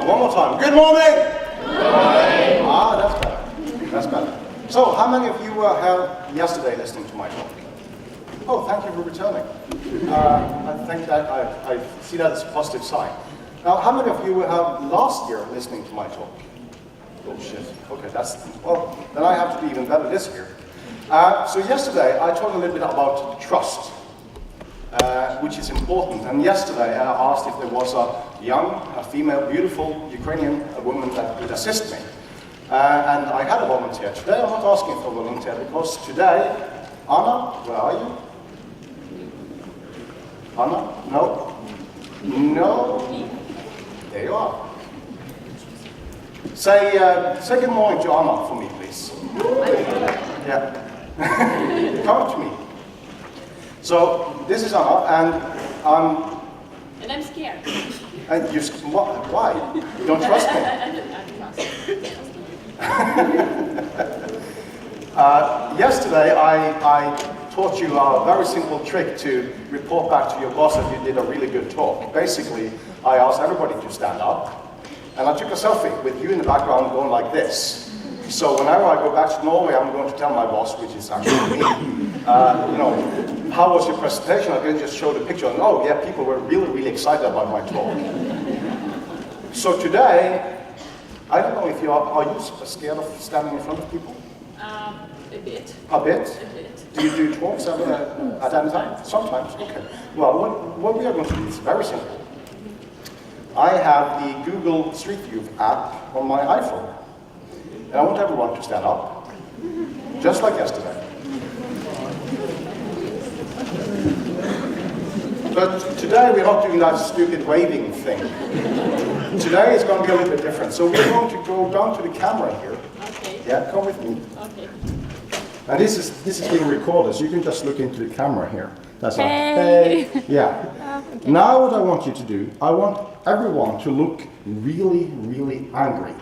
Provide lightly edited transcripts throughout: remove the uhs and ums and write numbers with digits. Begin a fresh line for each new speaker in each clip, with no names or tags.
And one more time. Good morning! Good morning! Ah, that's better. That's better. So, how many of you were here yesterday listening to my talk? Oh, thank you for returning. I think that I see that as a positive sign. Now, how many of you were here last year listening to my talk? Oh shit, okay, well, then I have to do even better this year. So yesterday I talked a little bit about trust, which is important. And yesterday I asked if there was a female, beautiful Ukrainian woman that could assist me. And I had a volunteer. Today I'm not asking for a volunteer because today, Anna, where are you? Anna? No? No? There you are. Say good morning to Anna for me, please. Yeah. Come to me. So, this is Anna, and
And I'm scared.
And why? You don't trust me? Yesterday, I taught you a very simple trick to report back to your boss that you did a really good talk. Basically, I asked everybody to stand up. And I took a selfie with you in the background going like this. So whenever I go back to Norway, I'm going to tell my boss, which is actually me, how was your presentation? I'm going to just show the picture and, oh yeah, people were really, really excited about my talk. So today, I don't know if are you scared of standing in front of people?
A bit.
A bit?
A bit.
Do you do talks at any time? Sometimes, okay. Well, what we are going to do is very simple. I have the Google Street View app on my iPhone. And I want everyone to stand up, just like yesterday. But today we're not doing that stupid waving thing. Today is going to be a little bit different. So we're going to go down to the camera here.
Okay.
Yeah, come with me.
Okay.
And this is being recorded, so you can just look into the camera here. That's
hey.
Hey. Yeah. Okay. Now what I want you to do, I want everyone to look really, really angry.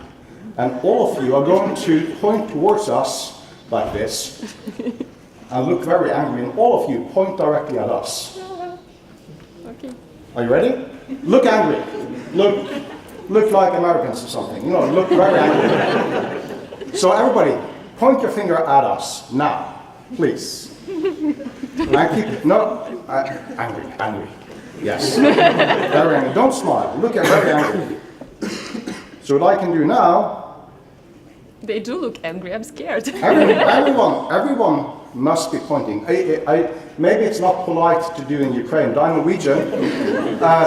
And all of you are going to point towards us like this and look very angry. And all of you point directly at us.
Okay.
Are you ready? Look angry. Look like Americans or something. You know, look very angry. So everybody, point your finger at us now, please. Angry. Yes. Very angry. Don't smile. Look at very angry. So what I can do now.
They do look angry. I'm scared.
Everyone must be pointing. Maybe it's not polite to do in Ukraine, but I'm Norwegian,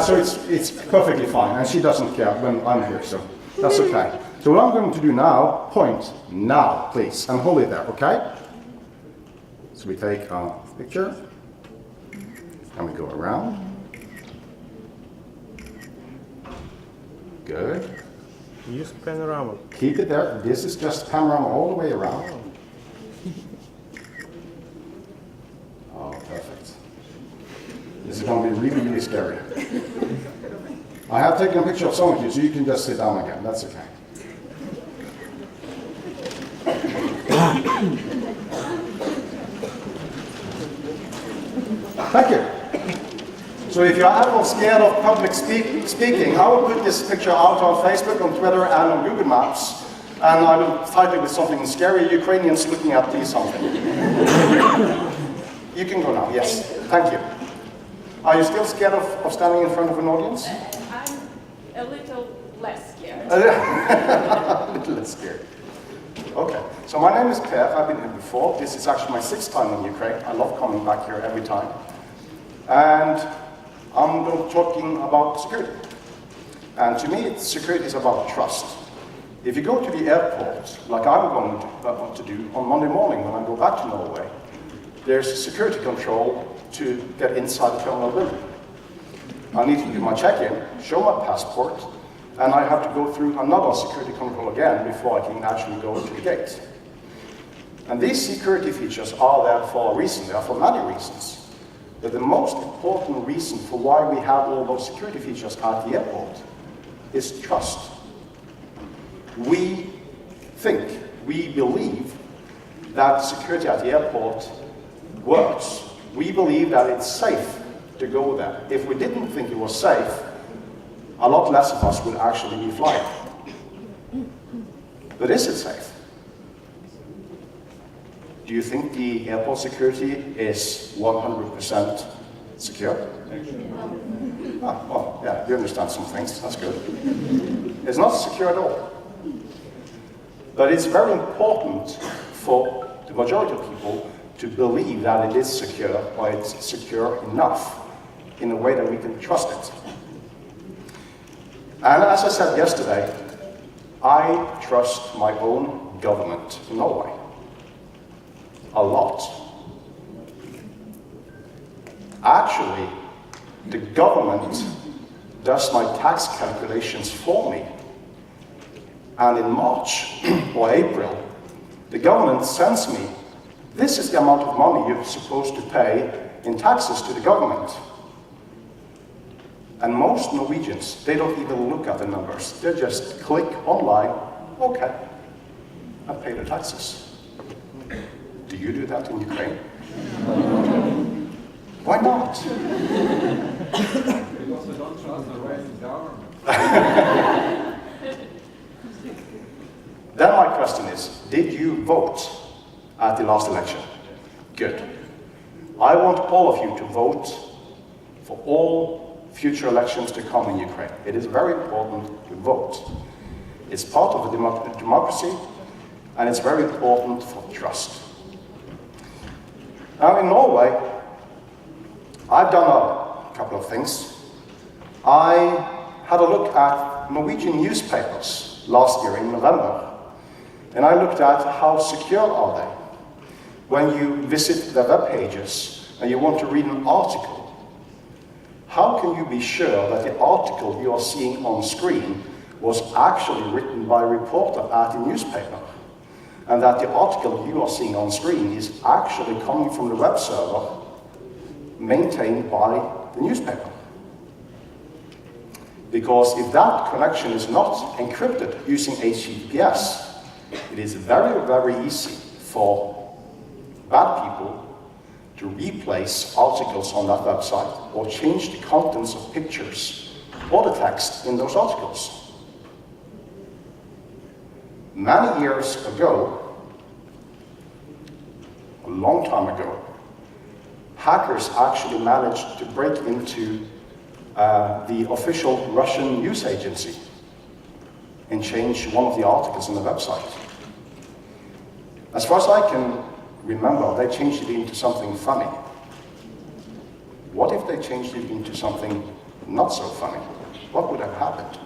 so it's perfectly fine. And she doesn't care when I'm here, so that's okay. So what I'm going to do now, point now, please, and hold it there, okay? So we take a picture, and we go around. Good.
Use panorama.
Keep it there. This is just panorama all the way around. Oh, perfect. This is going to be really, really scary. I have taken a picture of some of you, so you can just sit down again. That's okay. Thank you. So if you're ever scared of public speaking, I will put this picture out on Facebook, on Twitter, and on Google Maps, and I will title it with something scary, Ukrainians looking at these something. You can go now, yes. Thank you. Are you still scared of standing in front of an audience?
I'm a little less scared.
A little less scared. Okay, so my name is Per. I've been here before. This is actually my 6th time in Ukraine. I love coming back here every time. And I'm talking about security. And to me, security is about trust. If you go to the airport, like I'm going to do on Monday morning when I go back to Norway, there's a security control to get inside the terminal building. I need to do my check-in, show my passport, and I have to go through another security control again before I can actually go to the gate. And these security features are there for a reason. They are for many reasons. But the most important reason for why we have all those security features at the airport is trust. We believe that security at the airport works. We believe that it's safe to go there. If we didn't think it was safe, a lot less of us would actually be flying. But is it safe? Do you think the airport security is 100% secure? Ah, well, yeah, you understand some things, that's good. It's not secure at all. But it's very important for the majority of people to believe that it is secure, or it's secure enough in a way that we can trust it. And as I said yesterday, I trust my own government in Norway. A lot. Actually, the government does my tax calculations for me. And in March or April, the government sends me, this is the amount of money you're supposed to pay in taxes to the government. And most Norwegians, they don't even look at the numbers. They just click online, okay, and pay the taxes. Do you do that in Ukraine? Why not?
Because they don't trust the Russian government.
Then my question is, did you vote at the last election? Good. I want all of you to vote for all future elections to come in Ukraine. It is very important to vote. It's part of a democracy, and it's very important for trust. Now in Norway, I've done a couple of things. I had a look at Norwegian newspapers last year in November, and I looked at how secure are they. When you visit their web pages and you want to read an article, how can you be sure that the article you are seeing on screen was actually written by a reporter at the newspaper, and that the article you are seeing on screen is actually coming from the web server maintained by the newspaper? Because if that connection is not encrypted using HTTPS, it is very, very easy for bad people to replace articles on that website or change the contents of pictures or the text in those articles. Many years ago, a long time ago, hackers actually managed to break into the official Russian news agency and change one of the articles on the website. As far as I can remember, they changed it into something funny. What if they changed it into something not so funny? What would have happened?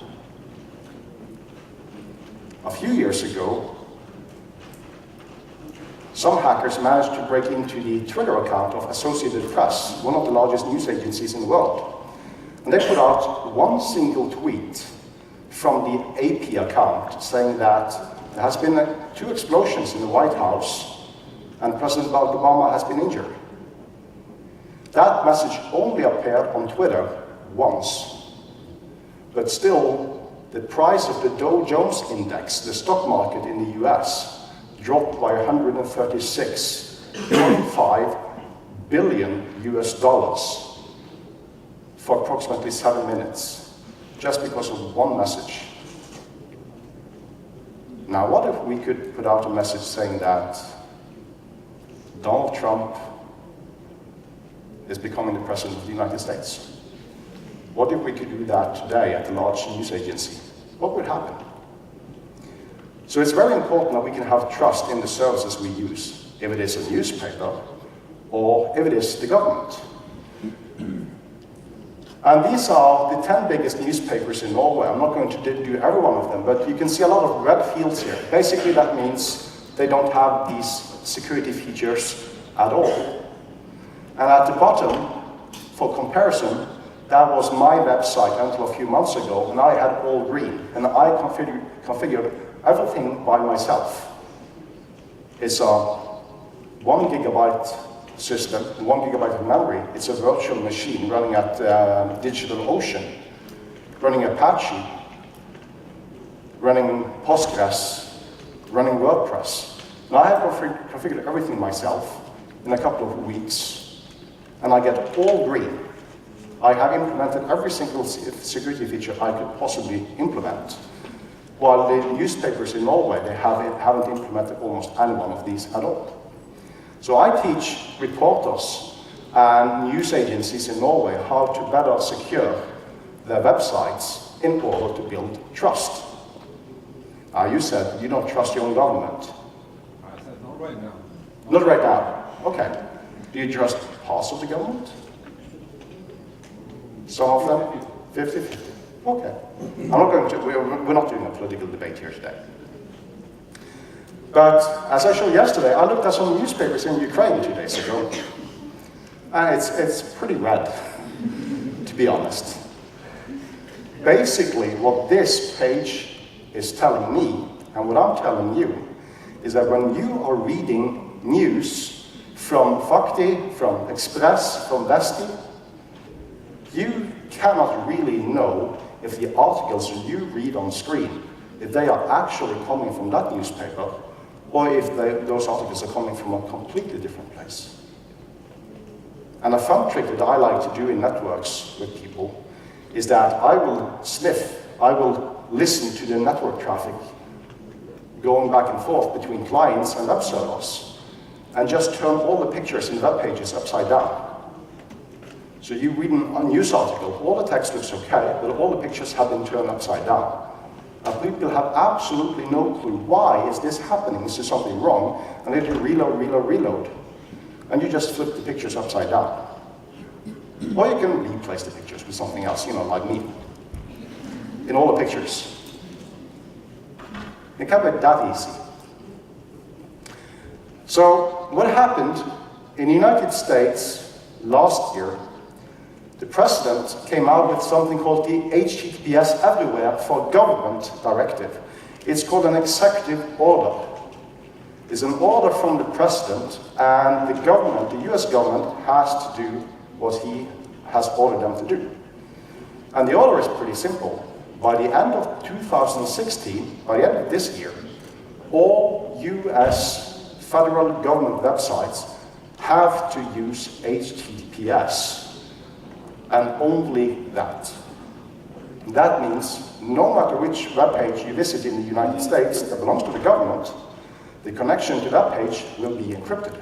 A few years ago, some hackers managed to break into the Twitter account of Associated Press, one of the largest news agencies in the world. And they put out one single tweet from the AP account saying that there has been 2 explosions in the White House and President Barack Obama has been injured. That message only appeared on Twitter once. But still, the price of the Dow Jones Index, the stock market in the US, dropped by 136.5 billion US dollars for approximately 7 minutes, just because of one message. Now, what if we could put out a message saying that Donald Trump is becoming the President of the United States? What if we could do that today at a large news agency? What would happen? So it's very important that we can have trust in the services we use, if it is a newspaper or if it is the government. And these are the 10 biggest newspapers in Norway. I'm not going to do every one of them, but you can see a lot of red fields here. Basically, that means they don't have these security features at all. And at the bottom, for comparison, that was my website until a few months ago, and I had all green, and I configured everything by myself. It's a 1 gigabyte system, 1 gigabyte of memory. It's a virtual machine running at DigitalOcean, running Apache, running Postgres, running WordPress. Now I have configured everything myself in a couple of weeks, and I get all green. I have implemented every single security feature I could possibly implement. While the newspapers in Norway, they haven't implemented almost any one of these at all. So I teach reporters and news agencies in Norway how to better secure their websites in order to build trust. You said you don't trust your own government.
I said not right now.
Not right now. Okay. Do you trust parts of the government? Some of them? 50-50. Okay. I'm not going to, we're not doing a political debate here today. But as I showed yesterday, I looked at some newspapers in Ukraine 2 days ago. And it's pretty red, to be honest. Basically, what this page is telling me, and what I'm telling you, is that when you are reading news from Fakti, from Express, from Vesti, you cannot really know if the articles you read on screen, if they are actually coming from that newspaper, or if those articles are coming from a completely different place. And a fun trick that I like to do in networks with people is that I will sniff, I will listen to the network traffic going back and forth between clients and web servers, and just turn all the pictures in the web pages upside down. So you read a news article, all the text looks okay, but all the pictures have been turned upside down. And people have absolutely no clue, why is this happening? Is there something wrong? And then you reload. And you just flip the pictures upside down. Or you can replace the pictures with something else, like me. In all the pictures. It can't be that easy. So, what happened in the United States last year, the president came out with something called the HTTPS Everywhere for Government Directive. It's called an executive order. It's an order from the president, and the government, the US government, has to do what he has ordered them to do. And the order is pretty simple. By the end of 2016, by the end of this year, all US federal government websites have to use HTTPS. And only that. That means no matter which web page you visit in the United States that belongs to the government, the connection to that page will be encrypted.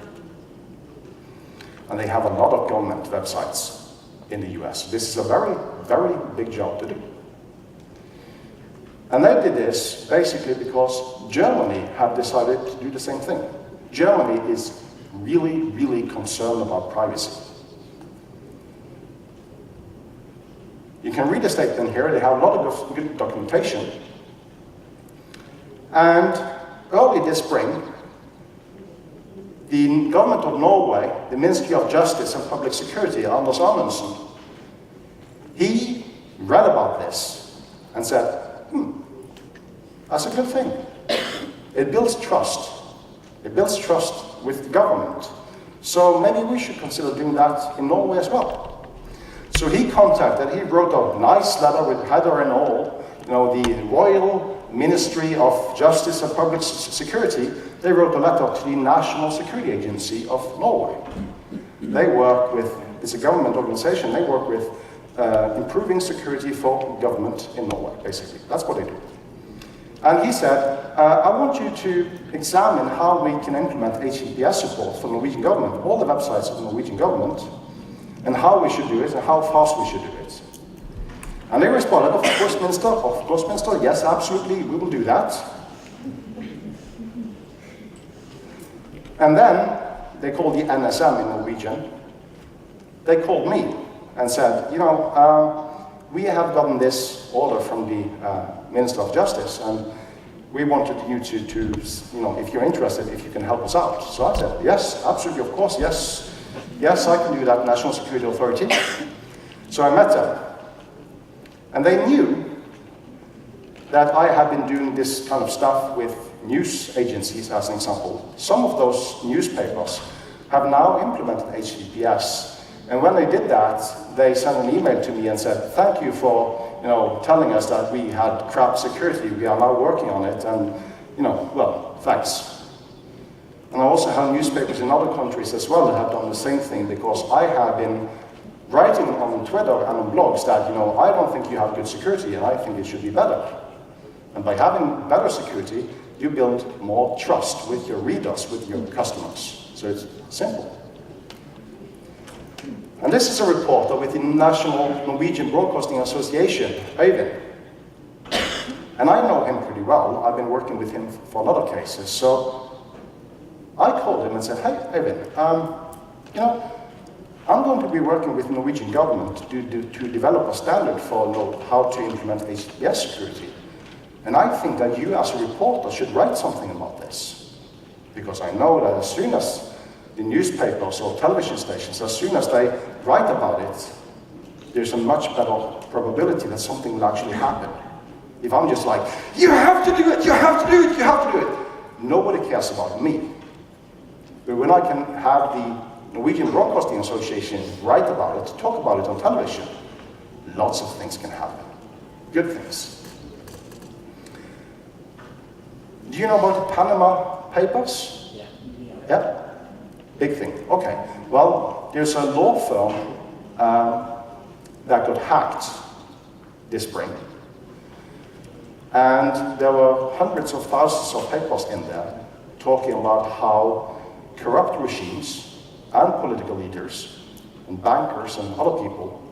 And they have a lot of government websites in the US. This is a very, very big job to do. And they did this basically because Germany have decided to do the same thing. Germany is really, really concerned about privacy. You can read the statement here, they have a lot of good documentation. And early this spring, the government of Norway, the Ministry of Justice and Public Security, Anders Anundsen, he read about this and said, that's a good thing. It builds trust. It builds trust with the government. So maybe we should consider doing that in Norway as well. So he wrote a nice letter with header and all, the Royal Ministry of Justice and Public Security, they wrote a letter to the National Security Agency of Norway. They work with, it's a government organization, they work with improving security for government in Norway, basically. That's what they do. And he said, I want you to examine how we can implement HTTPS support for the Norwegian government, all the websites of the Norwegian government, and how we should do it, and how fast we should do it. And they responded, of course, Minister, yes, absolutely, we will do that. And then, they called the NSM in Norwegian. They called me and said, we have gotten this order from the Minister of Justice, and we wanted you to, if you're interested, if you can help us out. So I said, yes, absolutely, of course, yes. Yes, I can do that, National Security Authority. So I met them. And they knew that I had been doing this kind of stuff with news agencies, as an example. Some of those newspapers have now implemented HTTPS. And when they did that, they sent an email to me and said, thank you for telling us that we had crap security. We are now working on it. And, well, thanks. And I also have newspapers in other countries as well that have done the same thing, because I have been writing on Twitter and on blogs that, I don't think you have good security and I think it should be better. And by having better security, you build more trust with your readers, with your customers. So it's simple. And this is a reporter with the National Norwegian Broadcasting Association, Øyvind. And I know him pretty well. I've been working with him for a lot of cases. So I called him and said, hey, Øyvind, I'm going to be working with the Norwegian government to develop a standard for how to implement HTTPS security. And I think that you as a reporter should write something about this. Because I know that as soon as the newspapers or television stations, as soon as they write about it, there's a much better probability that something will actually happen. If I'm just like, you have to do it, you have to do it, you have to do it, nobody cares about me. But when I can have the Norwegian Broadcasting Association write about it, talk about it on television, lots of things can happen. Good things. Do you know about the Panama Papers? Yeah? Big thing. Okay. Well, there's a law firm that got hacked this spring. And there were hundreds of thousands of papers in there talking about how corrupt regimes and political leaders and bankers and other people,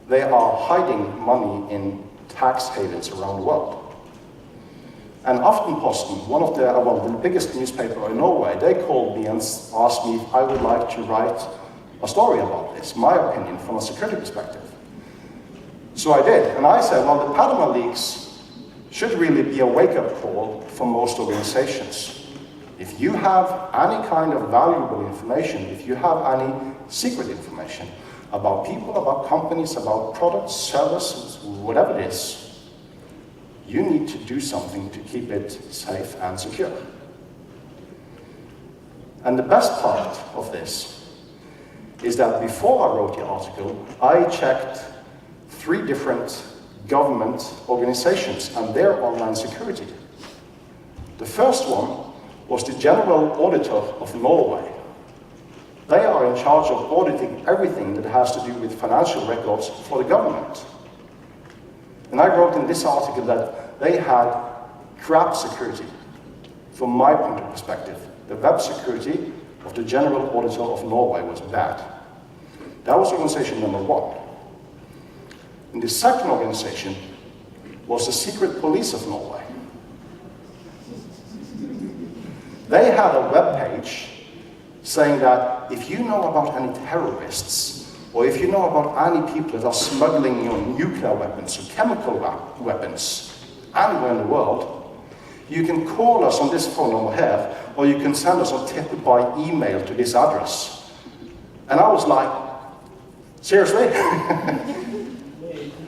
they are hiding money in tax havens around the world. And Aftenposten, one of the biggest newspaper in Norway, they called me and asked me if I would like to write a story about this, my opinion, from a security perspective. So I did, and I said, well, the Panama leaks should really be a wake-up call for most organizations. If you have any kind of valuable information, if you have any secret information about people, about companies, about products, services, whatever it is, you need to do something to keep it safe and secure. And the best part of this is that before I wrote the article, I checked 3 different government organizations and their online security. The first one was the General Auditor of Norway. They are in charge of auditing everything that has to do with financial records for the government. And I wrote in this article that they had crap security. From my point of perspective, the web security of the General Auditor of Norway was bad. That was organization number 1. And the second organization was the Secret Police of Norway. They had a web page saying that if you know about any terrorists, or if you know about any people that are smuggling nuclear weapons or chemical weapons anywhere in the world, you can call us on this phone number here, or you can send us a tip by email to this address. And I was like, seriously?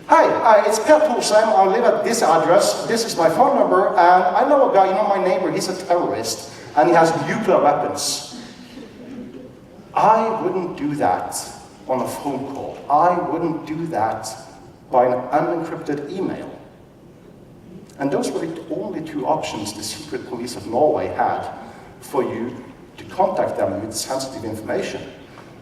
Hi, it's Per Thorsheim. I live at this address. This is my phone number, and I know a guy, my neighbor, he's a terrorist, and he has nuclear weapons. I wouldn't do that on a phone call. I wouldn't do that by an unencrypted email. And those were the only 2 options the Secret Police of Norway had for you to contact them with sensitive information.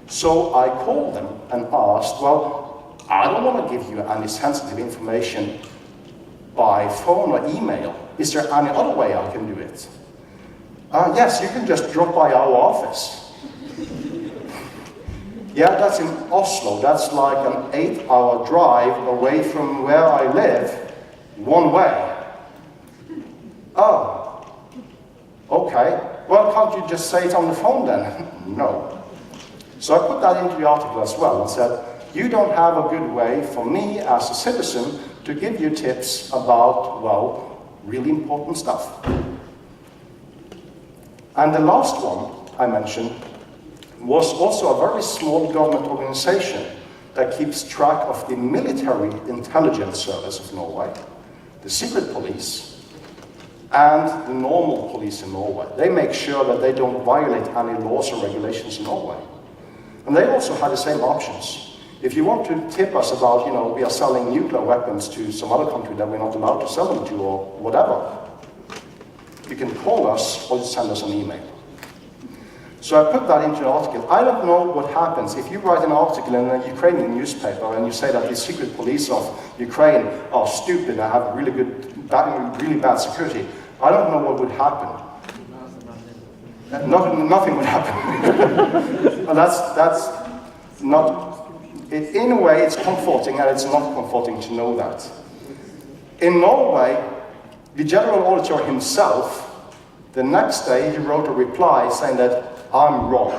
So I called them and asked, well, I don't want to give you any sensitive information by phone or email. Is there any other way I can do it? Yes, you can just drop by our office. Yeah, that's in Oslo. That's like an 8-hour drive away from where I live, one way. Oh, okay. Well, can't you just say it on the phone then? No. So I put that into the article as well and said, you don't have a good way for me as a citizen to give you tips about, well, really important stuff. And the last one I mentioned was also a very small government organization that keeps track of the military intelligence service of Norway, the secret police, and the normal police in Norway. They make sure that they don't violate any laws or regulations in Norway. And they also had the same options. If you want to tip us about, we are selling nuclear weapons to some other country that we're not allowed to sell them to or whatever, you can call us or send us an email. So I put that into an article. I don't know what happens if you write an article in a Ukrainian newspaper and you say that the secret police of Ukraine are stupid and have really bad security. I don't know what would happen. Nothing would happen. And that's not, in a way it's comforting, and it's not comforting to know that. In Norway, the general auditor himself, the next day he wrote a reply saying that I'm wrong.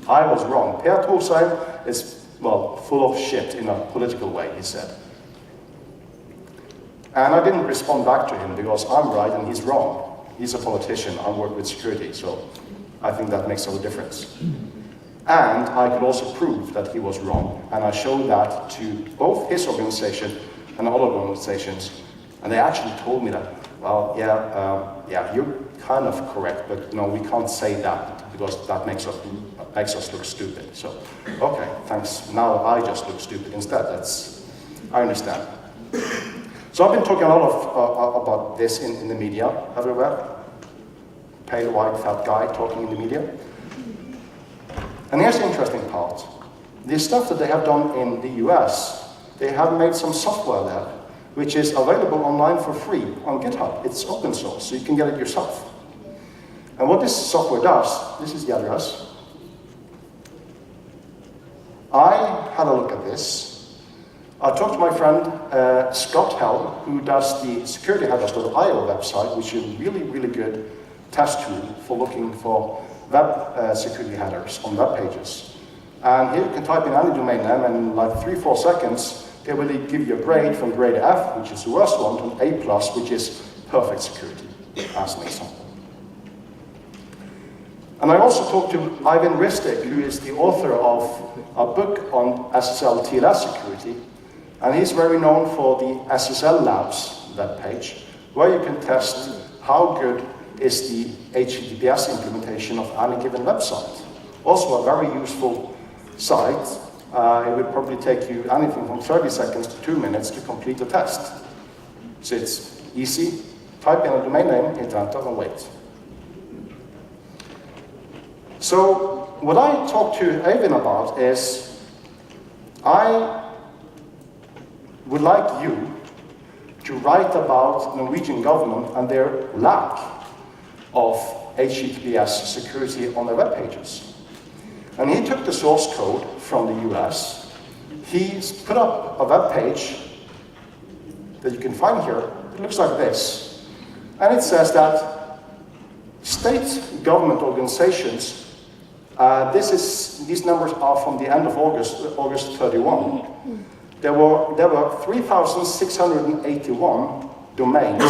I was wrong. Per Thorsheim is, well, full of shit in a political way, he said. And I didn't respond back to him because I'm right and he's wrong. He's a politician, I work with security, so I think that makes no difference. And I could also prove that he was wrong, and I showed that to both his organization and other organizations, and they actually told me that, well, yeah, you're kind of correct, but no, we can't say that because that makes us look stupid. So, okay, thanks. Now I just look stupid instead. I understand. So I've been talking a lot about this in the media everywhere. Pale, white, fat guy talking in the media. And here's the interesting part. The stuff that they have done in the US, they have made some software there, which is available online for free on GitHub. It's open source, so you can get it yourself. And what this software does, this is the address. I had a look at this. I talked to my friend Scott Helm, who does the securityheaders.io website, which is a really, really good test tool for looking for web security headers on web pages. And here you can type in any domain name, and in like 3-4 seconds, they will give you a grade from grade F, which is the worst one, to A+, which is perfect security, as an example. And I also talked to Ivan Ristic, who is the author of a book on SSL TLS security, and he's very known for the SSL Labs webpage, where you can test how good is the HTTPS implementation of any given website. Also a very useful site. It would probably take you anything from 30 seconds to 2 minutes to complete a test. So it's easy. Type in a domain name, hit enter, and wait. So what I talked to Eivind about is, I would like you to write about the Norwegian government and their lack of HTTPS security on their web pages. And he took the source code from the US. He put up a web page that you can find here. It looks like this. And it says that state government organizations, these numbers are from the end of August 31. There were 3,681 domains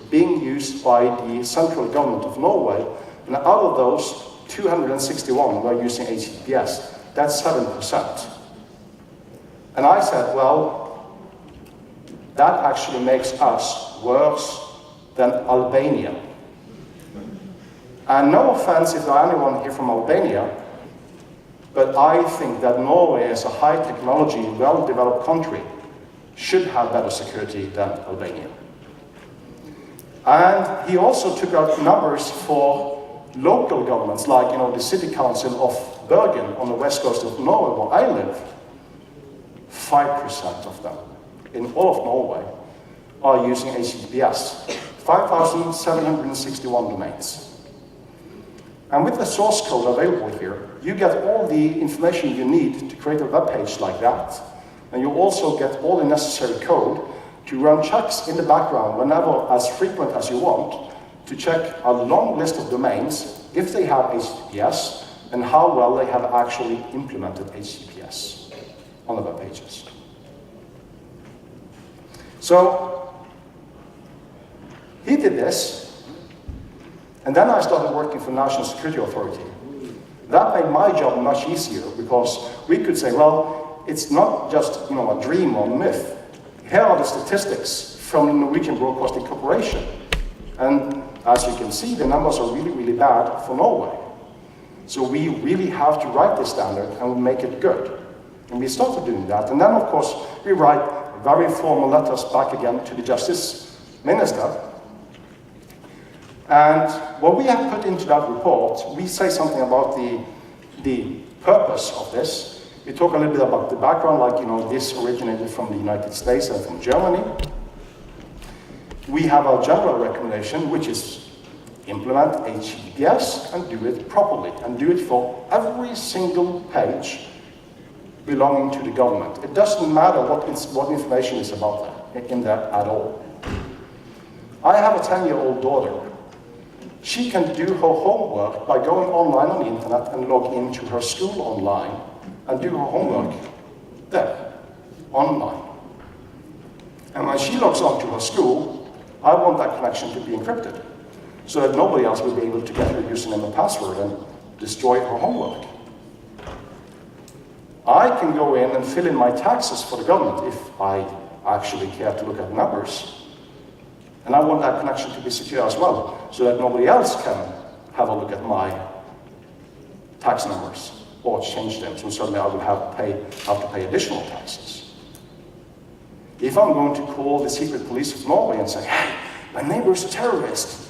being used by the central government of Norway, and out of those, 261 were using HTTPS. That's 7%. And I said, well, that actually makes us worse than Albania. And no offense if there are anyone here from Albania, but I think that Norway, as a high technology, well-developed country, should have better security than Albania. And he also took out numbers for local governments, like the city council of Bergen on the west coast of Norway, where I live. 5% of them in all of Norway are using HTTPS. 5,761 domains. And with the source code available here, you get all the information you need to create a web page like that. And you also get all the necessary code to run checks in the background whenever, as frequent as you want, to check a long list of domains, if they have HTTPS, and how well they have actually implemented HTTPS on the web pages. So, he did this, and then I started working for the National Security Authority. That made my job much easier, because we could say, well, it's not just a dream or myth. Here are the statistics from the Norwegian Broadcasting Corporation. And as you can see, the numbers are really, really bad for Norway. So we really have to write this standard and make it good. And we started doing that. And then, of course, we write very formal letters back again to the Justice Minister. And what we have put into that report, we say something about the purpose of this. We talk a little bit about the background, like, this originated from the United States and from Germany. We have our general recommendation, which is implement HTTPS and do it properly, and do it for every single page belonging to the government. It doesn't matter what information is about there, in there at all. I have a 10-year-old daughter. She can do her homework by going online on the internet and log into her school online and do her homework there, online. And when she logs on to her school, I want that connection to be encrypted so that nobody else will be able to get her username and password and destroy her homework. I can go in and fill in my taxes for the government if I actually care to look at numbers. And I want that connection to be secure as well, so that nobody else can have a look at my tax numbers or change them, so suddenly I will have to pay additional taxes. If I'm going to call the secret police of Norway and say, hey, my neighbor is a terrorist,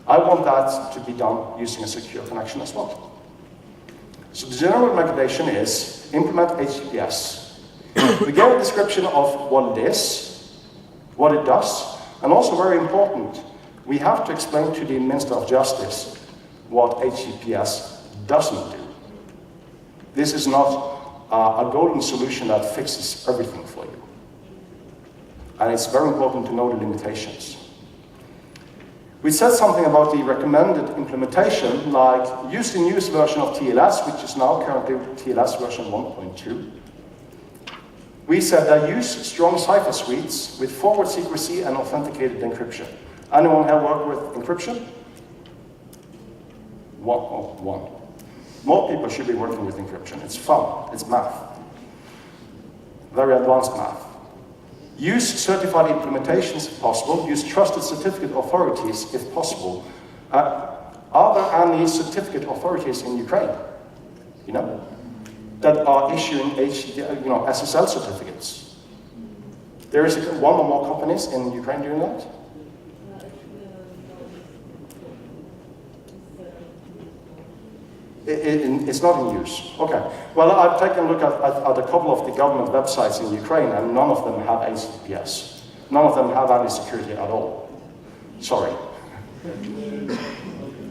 I want that to be done using a secure connection as well. So the general recommendation is implement HTTPS. We give a description of what it is, what it does, and also very important, we have to explain to the Minister of Justice what HTTPS doesn't do. This is not a golden solution that fixes everything for you. And it's very important to know the limitations. We said something about the recommended implementation, like use the newest version of TLS, which is now currently TLS version 1.2. We said that use strong cipher suites with forward secrecy and authenticated encryption. Anyone here work with encryption? One. More people should be working with encryption. It's fun, it's math. Very advanced math. Use certified implementations if possible. Use trusted certificate authorities if possible. Are there any certificate authorities in Ukraine? That are issuing SSL certificates. There is one or more companies in Ukraine doing that? It's not in use. Okay. Well, I've taken a look at a couple of the government websites in Ukraine, and none of them have HTTPS. None of them have any security at all. Sorry.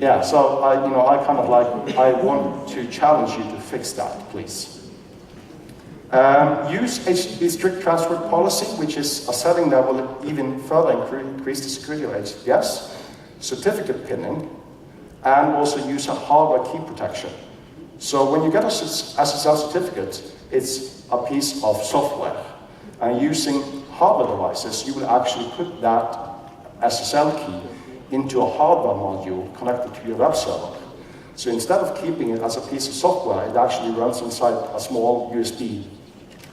Yeah, so I want to challenge you to fix that, please. Use HTTP strict transfer policy, which is a setting that will even further increase the security of HTTPS, certificate pinning, and also use a hardware key protection. So when you get a SSL certificate, it's a piece of software. And using hardware devices, you will actually put that SSL key into a hardware module connected to your web server. So instead of keeping it as a piece of software, it actually runs inside a small USB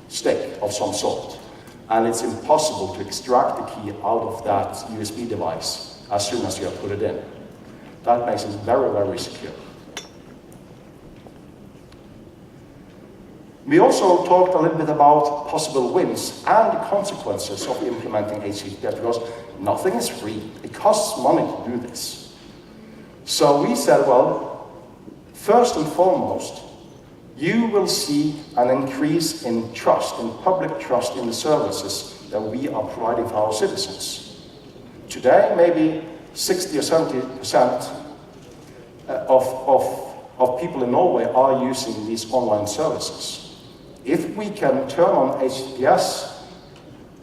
stick of some sort. And it's impossible to extract the key out of that USB device as soon as you have put it in. That makes it very, very secure. We also talked a little bit about possible wins and the consequences of implementing HTTPS, because nothing is free. It costs money to do this. So we said, well, first and foremost, you will see an increase in trust, in public trust in the services that we are providing for our citizens. Today, maybe 60 or 70% of people in Norway are using these online services. If we can turn on HTTPS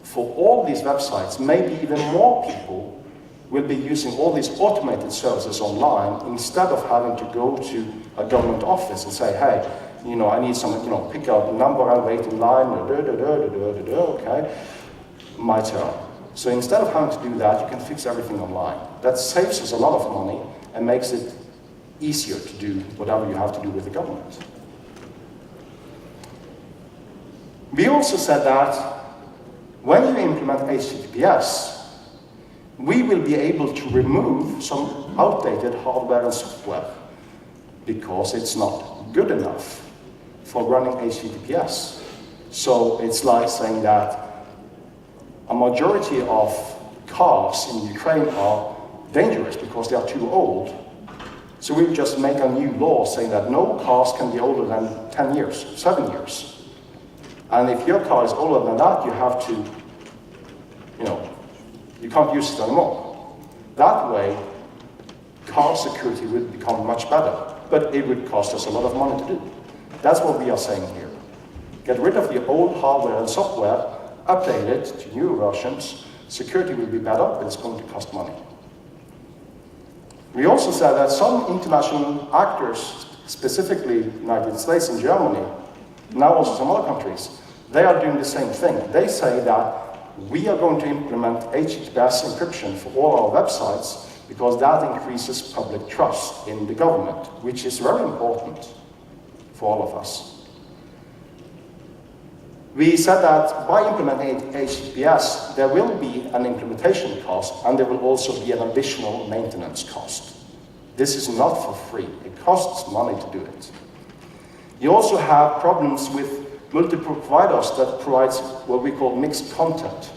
for all these websites, maybe even more people will be using all these automated services online instead of having to go to a government office and say, hey, I need some, pick out a number and wait in line, okay, my turn. So instead of having to do that, you can fix everything online. That saves us a lot of money and makes it easier to do whatever you have to do with the government. We also said that when you implement HTTPS, we will be able to remove some outdated hardware and software because it's not good enough for running HTTPS. So it's like saying that a majority of cars in Ukraine are dangerous because they are too old. So we just make a new law saying that no cars can be older than 10 years, 7 years. And if your car is older than that, you have to, you can't use it anymore. That way, car security would become much better, but it would cost us a lot of money to do. That's what we are saying here. Get rid of the old hardware and software, update it to newer versions. Security will be better, but it's going to cost money. We also said that some international actors, specifically the United States and Germany, now also some other countries, they are doing the same thing. They say that we are going to implement HTTPS encryption for all our websites because that increases public trust in the government, which is very important for all of us. We said that by implementing HTTPS, there will be an implementation cost and there will also be an additional maintenance cost. This is not for free. It costs money to do it. You also have problems with multiple providers that provides what we call mixed content.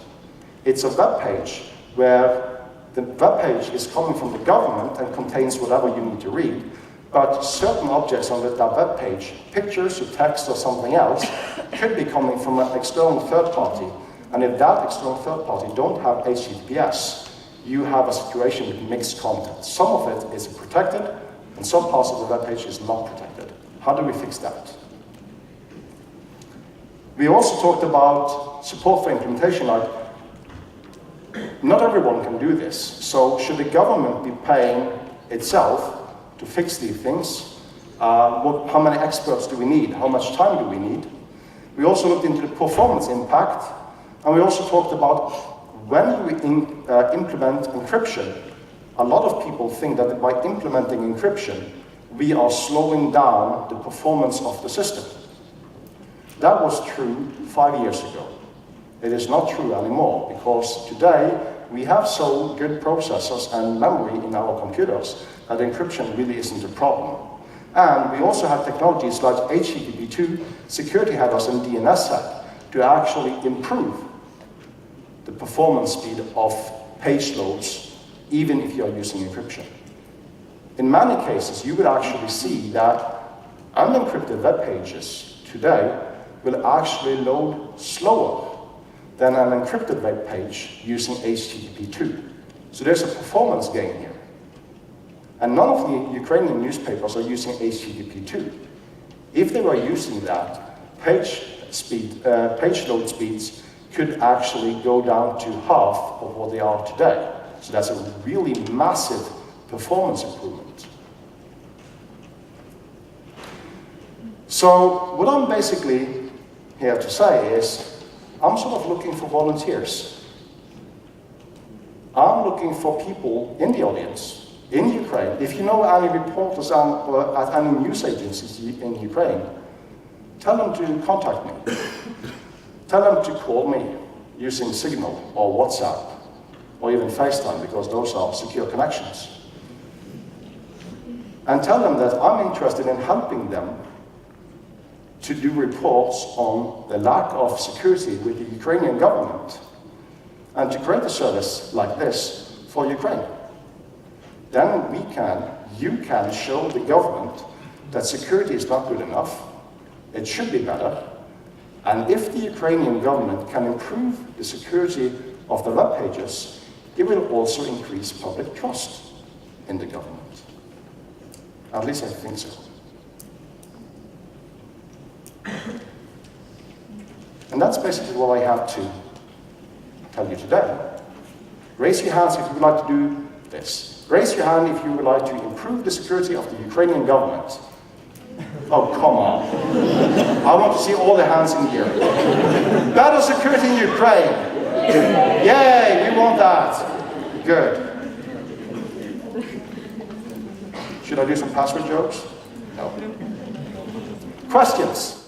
It's a web page where the web page is coming from the government and contains whatever you need to read, but certain objects on that web page, pictures or text or something else, could be coming from an external third party. And if that external third party don't have HTTPS, you have a situation with mixed content. Some of it is protected, and some parts of the web page is not protected. How do we fix that? We also talked about support for implementation. Like, not everyone can do this, so should the government be paying itself to fix these things? How many experts do we need? How much time do we need? We also looked into the performance impact, and we also talked about when we implement encryption. A lot of people think that by implementing encryption, we are slowing down the performance of the system. That was true 5 years ago. It is not true anymore, because today we have so good processors and memory in our computers that encryption really isn't a problem. And we also have technologies like HTTP2, security headers, and DNSSEC to actually improve the performance speed of page loads, even if you're using encryption. In many cases, you would actually see that unencrypted web pages today will actually load slower than an encrypted web page using HTTP2. So there's a performance gain here. And none of the Ukrainian newspapers are using HTTP2. If they were using that, page load speeds could actually go down to half of what they are today. So that's a really massive performance improvement. So what I'm basically here to say is, I'm sort of looking for volunteers. I'm looking for people in the audience, in Ukraine. If you know any reporters at any news agencies in Ukraine, tell them to contact me. Tell them to call me using Signal or WhatsApp or even FaceTime, because those are secure connections. And tell them that I'm interested in helping them to do reports on the lack of security with the Ukrainian government and to create a service like this for Ukraine. Then you can show the government that security is not good enough, it should be better, and if the Ukrainian government can improve the security of the web pages, it will also increase public trust in the government. At least I think so. And that's basically what I have to tell you today. Raise your hands if you would like to do this. Raise your hand if you would like to improve the security of the Ukrainian government. Oh, come on. I want to see all the hands in here. Better security in Ukraine. Yay, we want that. Good. Should I do some password jokes? No. Questions?